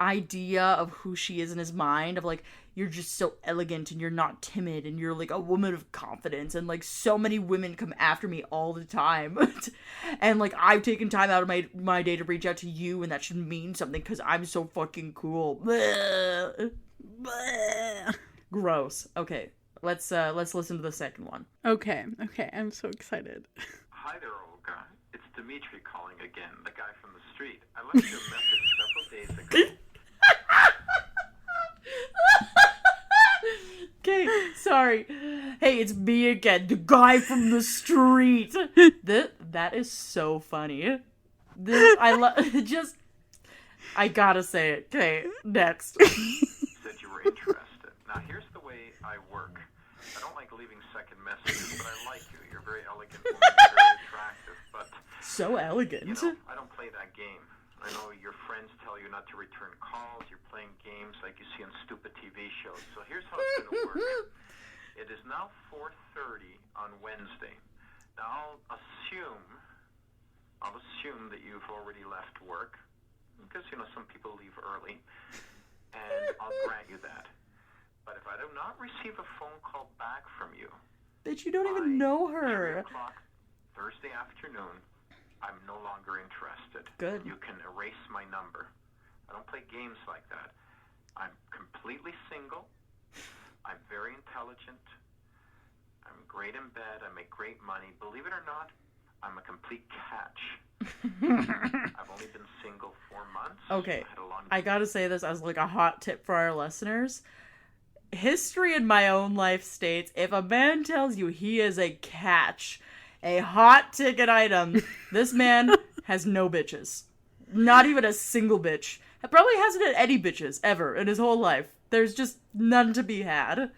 idea of who she is in his mind of you're just so elegant and you're not timid and you're a woman of confidence and so many women come after me all the time and I've taken time out of my day to reach out to you, and that should mean something because I'm so fucking cool. Bleh. Bleh. Gross. Okay, let's listen to the second one. Okay, I'm so excited. Hi there, Olga. It's Dimitri calling again, the guy from the street. I left you a message several days ago. Okay, sorry. Hey, it's me again, the guy from the street. That is so funny. I gotta say it. Okay, next. Said you were interested. Now, here's the way I work. I don't like leaving second messages, but I like you. You're very elegant woman, very attractive, but... So elegant. I don't play that game. I know your friends tell you not to return calls. You're playing games like you see on stupid TV shows. So here's how it's going to work. It is now 4:30 on Wednesday. Now I'll assume that you've already left work, because, some people leave early, and I'll grant you that. But if I do not receive a phone call back from you... Bitch, you don't even know her. 3 o'clock Thursday afternoon, I'm no longer interested. Good. You can erase my number. I don't play games like that. I'm completely single. I'm very intelligent. I'm great in bed. I make great money. Believe it or not, I'm a complete catch. I've only been single 4 months. Okay, I gotta say this as like a hot tip for our listeners. History in my own life states, if a man tells you he is a catch, a hot ticket item, this man has no bitches. Not even a single bitch. Probably hasn't had any bitches ever in his whole life. There's just none to be had.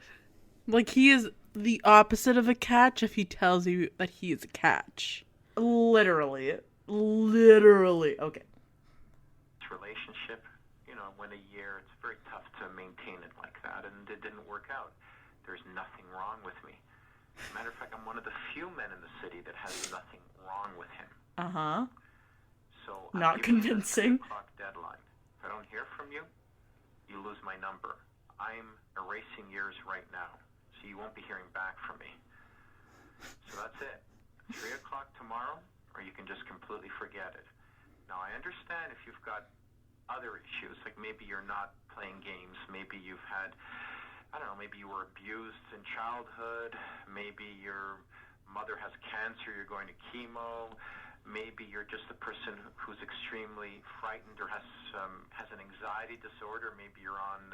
Like, he is the opposite of a catch if he tells you that he is a catch. Literally. Okay. Relationship, went a year. It's very tough to maintain it like that, and it didn't work out. There's nothing wrong with me. As a matter of fact, I'm one of the few men in the city that has nothing wrong with him. Uh-huh. So not convincing. 3 o'clock deadline. If I don't hear from you, you lose my number. I'm erasing yours right now, so you won't be hearing back from me. So that's it. 3 o'clock tomorrow, or you can just completely forget it. Now, I understand if you've got other issues, like maybe you're not playing games, maybe you've had, I don't know, maybe you were abused in childhood, maybe your mother has cancer, you're going to chemo, maybe you're just a person who's extremely frightened or has an anxiety disorder, maybe you're on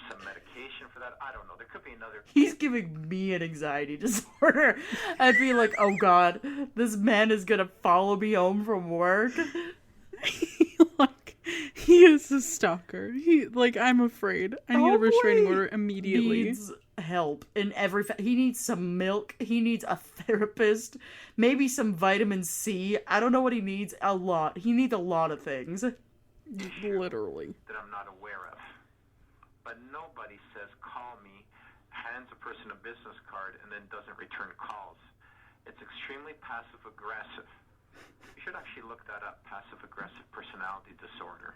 some medication for that. I don't know. There could be another... He's giving me an anxiety disorder. I'd be like, oh God, this man is gonna follow me home from work. Like, he is a stalker. I'm afraid. I need a restraining order immediately. Needs help in every... he needs some milk. He needs a therapist. Maybe some vitamin C. I don't know what he needs. A lot. He needs a lot of things. Literally. That I'm not aware of. But nobody says, call me, hands a person a business card, and then doesn't return calls. It's extremely passive-aggressive. You should actually look that up, passive-aggressive personality disorder.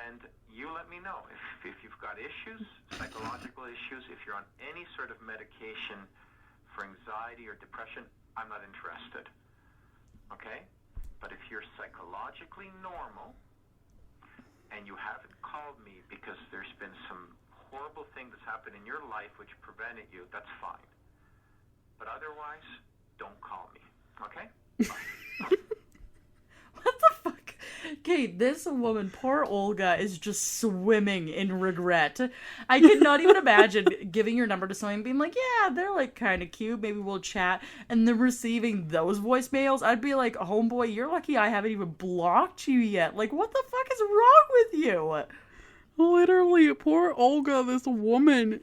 And you let me know if you've got issues, psychological issues, if you're on any sort of medication for anxiety or depression, I'm not interested. Okay? But if you're psychologically normal and you haven't called me because there's been some horrible thing that's happened in your life which prevented you, that's fine. But otherwise, don't call me. Okay? Bye. What the fuck? Okay, this woman, poor Olga, is just swimming in regret. I could not even imagine giving your number to someone and being like, yeah, they're like kind of cute, maybe we'll chat, and then receiving those voicemails. I'd be like, homeboy, you're lucky I haven't even blocked you yet. Like, what the fuck is wrong with you? Literally, poor Olga, this woman,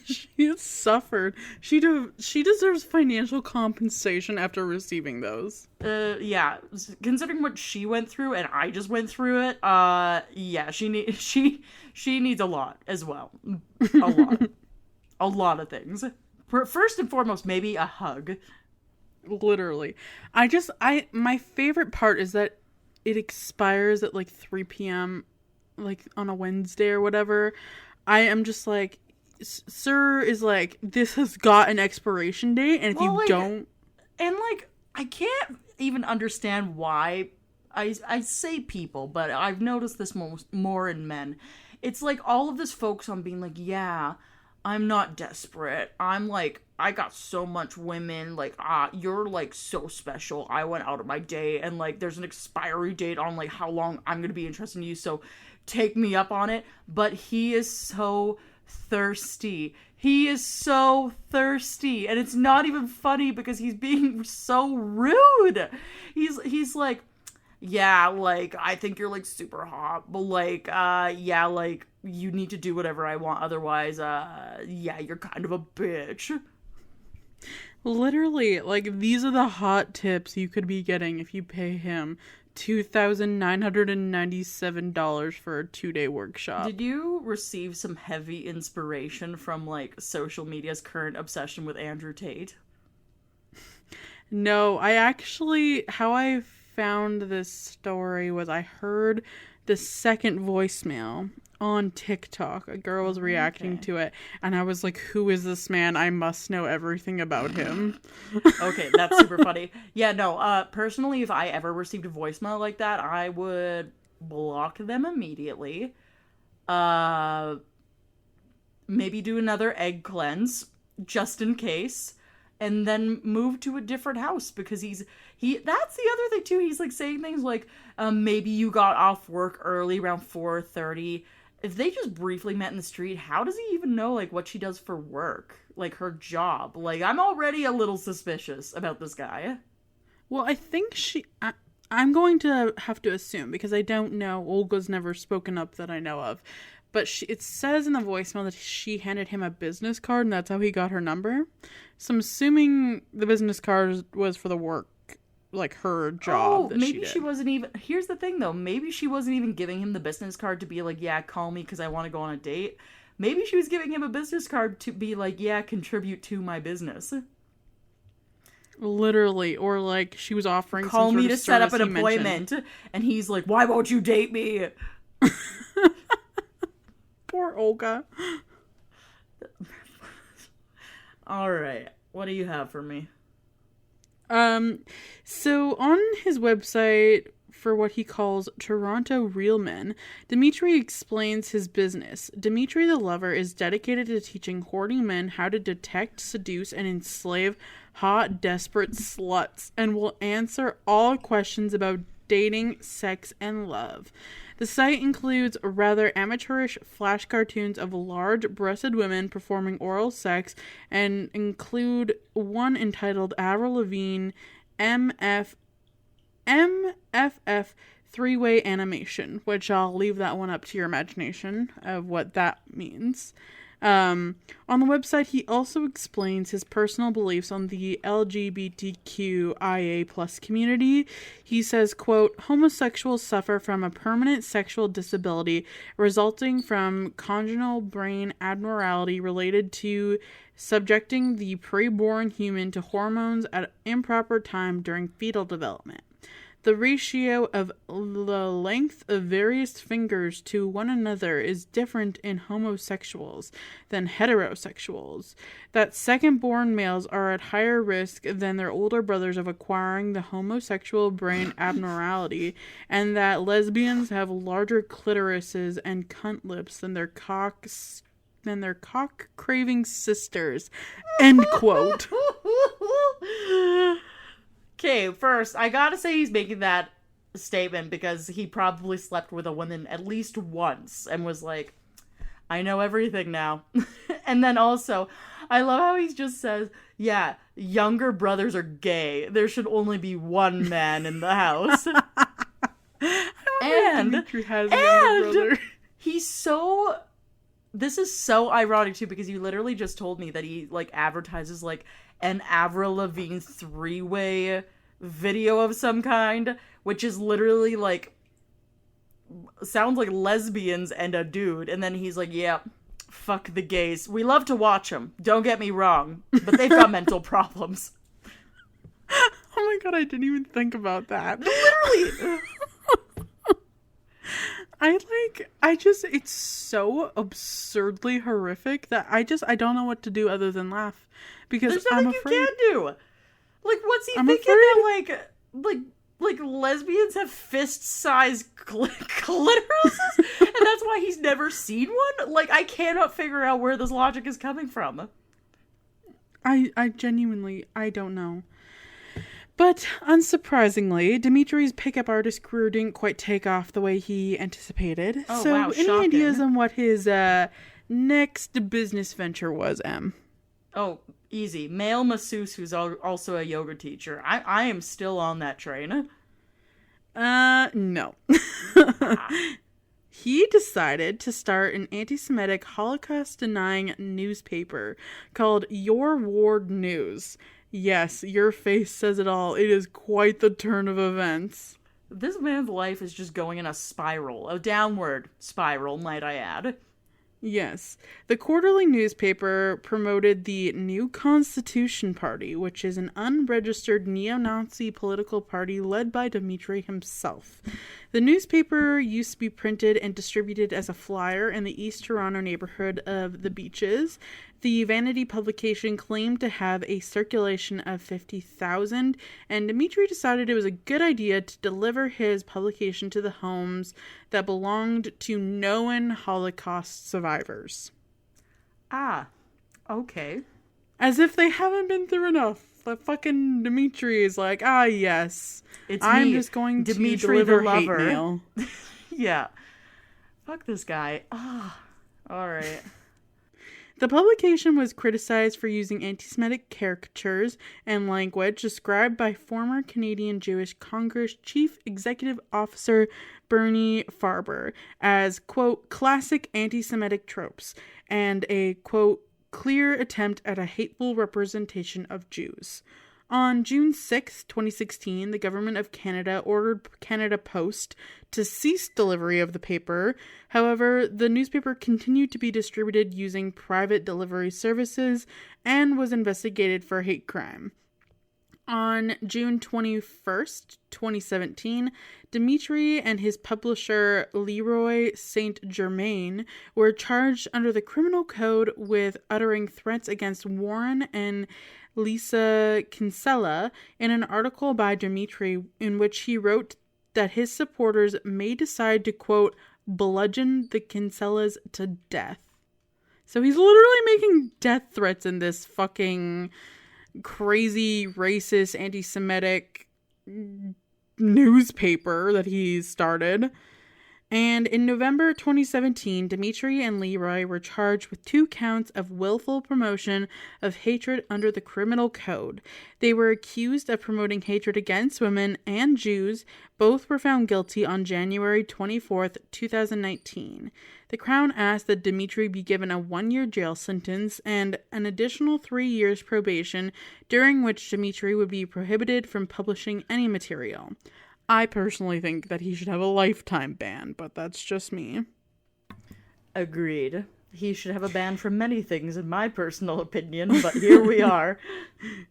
she has suffered. She deserves financial compensation after receiving those. Yeah, considering what she went through and I just went through it, yeah, she needs a lot as well. A lot. A lot of things. First and foremost, maybe a hug. Literally. My favorite part is that it expires at like 3 p.m., like on a Wednesday or whatever. I am just like, sir, is like, this has got an expiration date, and if you don't... And like, I can't even understand why I say people, but I've noticed this more in men. It's like all of this focus on being like, yeah, I'm not desperate. I'm like, I got so much women, like, you're like so special. I went out of my day, and like, there's an expiry date on like how long I'm gonna be interested in you, so take me up on it. But he is so thirsty. He is so thirsty, and it's not even funny because he's being so rude. He's like, yeah, like, I think you're like super hot, but like, yeah, like, you need to do whatever I want, otherwise, yeah, you're kind of a bitch. Literally, like, these are the hot tips you could be getting if you pay him $2,997 for a 2-day workshop. Did you receive some heavy inspiration from, like, social media's current obsession with Andrew Tate? No, how I found this story was I heard the second voicemail on TikTok. A girl was reacting to it, and I was like, who is this man? I must know everything about him. Okay, that's super funny. Yeah, no, personally, if I ever received a voicemail like that, I would block them immediately. Maybe do another egg cleanse, just in case, and then move to a different house, because that's the other thing too. He's like saying things like, maybe you got off work early around 4:30. If they just briefly met in the street, how does he even know, like, what she does for work? Like, her job? Like, I'm already a little suspicious about this guy. Well, I think I'm going to have to assume, because I don't know, Olga's never spoken up that I know of, but it says in the voicemail that she handed him a business card, and that's how he got her number. So I'm assuming the business card was for the work, like, her job. Maybe she wasn't even... Here's the thing, though. Maybe she wasn't even giving him the business card to be like, yeah, call me because I want to go on a date. Maybe she was giving him a business card to be like, yeah, contribute to my business. Literally. Or, like, she was offering call me to set up an appointment. And he's like, why won't you date me? Poor Olga. All right. What do you have for me? So on his website, for what he calls Toronto Real Men, Dimitri explains his business. Dimitri the Lover is dedicated to teaching hoarding men how to detect, seduce, and enslave hot, desperate sluts, and will answer all questions about dating, sex, and love. The site includes rather amateurish flash cartoons of large-breasted women performing oral sex, and include one entitled Avril Lavigne MFF three-way animation, which I'll leave that one up to your imagination of what that means. On the website, he also explains his personal beliefs on the LGBTQIA+ community. He says, quote, homosexuals suffer from a permanent sexual disability resulting from congenital brain abnormality related to subjecting the preborn human to hormones at improper time during fetal development. The ratio of the length of various fingers to one another is different in homosexuals than heterosexuals. That second-born males are at higher risk than their older brothers of acquiring the homosexual brain abnormality, and that lesbians have larger clitorises and cunt lips than their cock-craving sisters. End quote. Okay, first, I gotta say he's making that statement because he probably slept with a woman at least once and was like, I know everything now. And then also, I love how he just says, yeah, younger brothers are gay. There should only be one man in the house. And Dimitri has a younger brother. He's so... This is so ironic, too, because you literally just told me that he, like, advertises, like, an Avril Lavigne three-way video of some kind, which is literally, like, sounds like lesbians and a dude, and then he's like, yeah, fuck the gays. We love to watch them, don't get me wrong, but they've got mental problems. Oh my god, I didn't even think about that. Literally! It's so absurdly horrific that I don't know what to do other than laugh. Because there's nothing I'm afraid. You can do. Like, what's he thinking that, like lesbians have fist-sized clitorises? And that's why he's never seen one? Like, I cannot figure out where this logic is coming from. I genuinely, I don't know. But, unsurprisingly, Dimitri's pickup artist career didn't quite take off the way he anticipated. Oh, so, wow, any shocking. ideas on what his next business venture was, Em? Oh, easy. Male masseuse who's also a yoga teacher. I am still on that train. No. He decided to start an anti-Semitic, Holocaust-denying newspaper called Your Ward News. Yes, your face says it all. It is quite the turn of events. This man's life is just going in a spiral. A downward spiral, might I add. Yes. The quarterly newspaper promoted the New Constitution Party, which is an unregistered neo-Nazi political party led by Dimitri himself. The newspaper used to be printed and distributed as a flyer in the East Toronto neighborhood of the Beaches. The vanity publication claimed to have a circulation of 50,000, and Dimitri decided it was a good idea to deliver his publication to the homes that belonged to known Holocaust survivors. Ah, okay. As if they haven't been through enough. The fucking Dimitri is like, yes, I'm just going Dimitri to deliver the Lover. hate mail. Yeah. Fuck this guy. Alright. The publication was criticized for using anti-Semitic caricatures and language described by former Canadian Jewish Congress Chief Executive Officer Bernie Farber as, quote, classic anti-Semitic tropes and a, quote, clear attempt at a hateful representation of Jews. On June 6, 2016, the Government of Canada ordered Canada Post to cease delivery of the paper. However, the newspaper continued to be distributed using private delivery services and was investigated for hate crime. On June 21st, 2017, Dimitri and his publisher Leroy St. Germain were charged under the Criminal Code with uttering threats against Warren and Lisa Kinsella in an article by Dimitri in which he wrote that his supporters may decide to, quote, bludgeon the Kinsellas to death. So he's literally making death threats in this fucking crazy, racist, anti-Semitic newspaper that he started. And in November 2017, Dimitri and Leroy were charged with 2 counts of willful promotion of hatred under the Criminal Code. They were accused of promoting hatred against women and Jews. Both were found guilty on January 24, 2019. The Crown asked that Dimitri be given a 1-year jail sentence and an additional 3 years probation, during which Dimitri would be prohibited from publishing any material. I personally think that he should have a lifetime ban, but that's just me. Agreed. He should have a ban from many things, in my personal opinion, but here we are.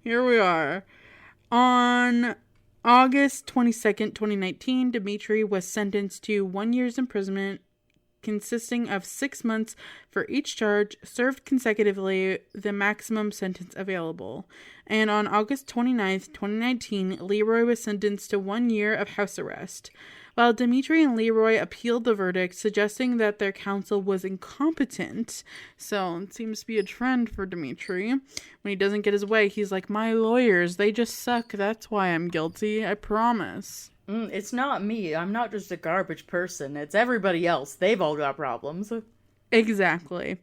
Here we are. On August 22nd, 2019, Dimitri was sentenced to 1 year's imprisonment, consisting of 6 months for each charge, served consecutively, the maximum sentence available. And on August 29th, 2019, Leroy was sentenced to 1 year of house arrest. While Dimitri and Leroy appealed the verdict, suggesting that their counsel was incompetent. So it seems to be a trend for Dimitri. When he doesn't get his way, he's like, my lawyers, they just suck. That's why I'm guilty. I promise. It's not me. I'm not just a garbage person. It's everybody else. They've all got problems. Exactly.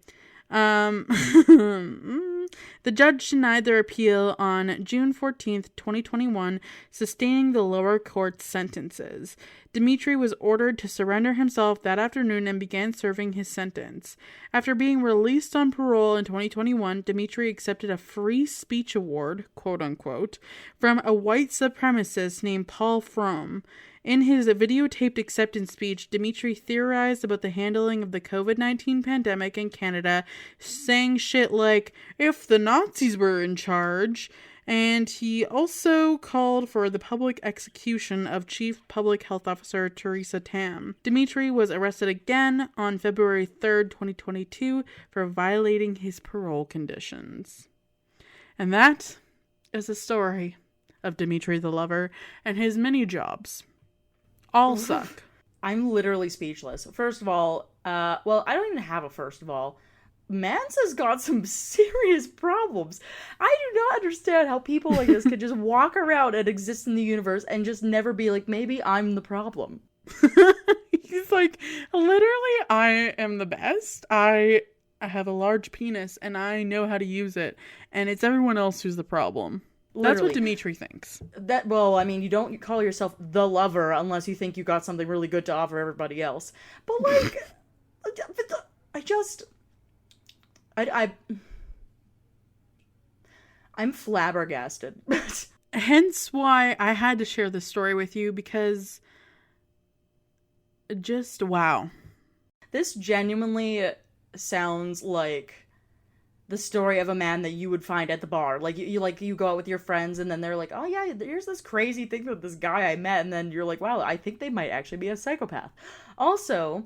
The judge denied their appeal on June 14th, 2021, sustaining the lower court's sentences. Dimitri was ordered to surrender himself that afternoon and began serving his sentence. After being released on parole in 2021, Dimitri accepted a free speech award, quote-unquote, from a white supremacist named Paul Fromm. In his videotaped acceptance speech, Dimitri theorized about the handling of the COVID-19 pandemic in Canada, saying shit like, if the Nazis were in charge, and he also called for the public execution of Chief Public Health Officer Theresa Tam. Dimitri was arrested again on February 3rd, 2022, for violating his parole conditions. And that is the story of Dimitri the Lover and his many jobs. All suck. I'm literally speechless. First of all, I don't even have a first of all. Mans has got some serious problems. I do not understand how people like this could just walk around and exist in the universe and just never be like, maybe I'm the problem. He's like, literally, I am the best. I have a large penis and I know how to use it. And it's everyone else who's the problem. Literally. That's what Dimitri thinks. You don't call yourself the lover unless you think you got something really good to offer everybody else. But, I'm flabbergasted. Hence why I had to share this story with you, because just wow. This genuinely sounds like the story of a man that you would find at the bar. Like you go out with your friends and then they're like, oh yeah, here's this crazy thing with this guy I met, and then you're like, wow, I think they might actually be a psychopath. Also,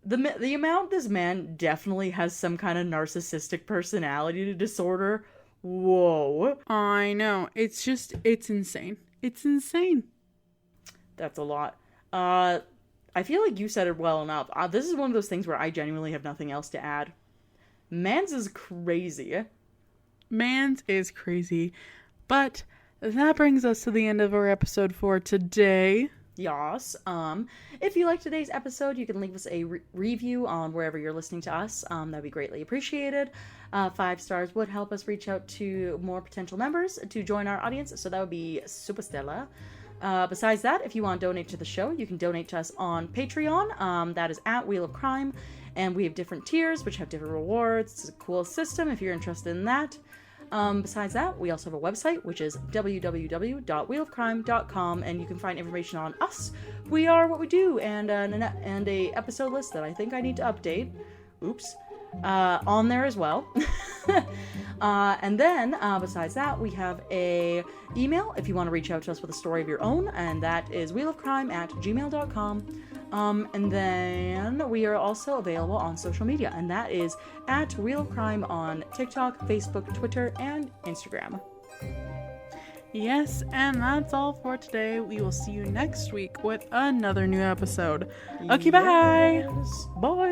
the amount this man definitely has some kind of narcissistic personality disorder. Whoa. I know. It's insane. It's insane. That's a lot. I feel like you said it well enough. This is one of those things where I genuinely have nothing else to add. Mans is crazy. Mans is crazy. But that brings us to the end of our episode for today. Yes. If you liked today's episode, you can leave us a review on wherever you're listening to us. That'd be greatly appreciated. 5 stars would help us reach out to more potential members to join our audience, so that would be super stellar. Besides that, if you want to donate to the show, you can donate to us on Patreon. That is at Wheel of Crime. And we have different tiers, which have different rewards. It's a cool system if you're interested in that. Besides that, we also have a website, which is www.wheelofcrime.com, and you can find information on us, who we are, what we do, and a episode list that I think I need to update. Oops. On there as well. And then, besides that, we have a email if you want to reach out to us with a story of your own, and that is wheelofcrime@gmail.com. And then we are also available on social media, and that is at Wheel of Crime on TikTok, Facebook, Twitter, and Instagram. Yes, and that's all for today. We will see you next week with another new episode. Okay, bye! Bye!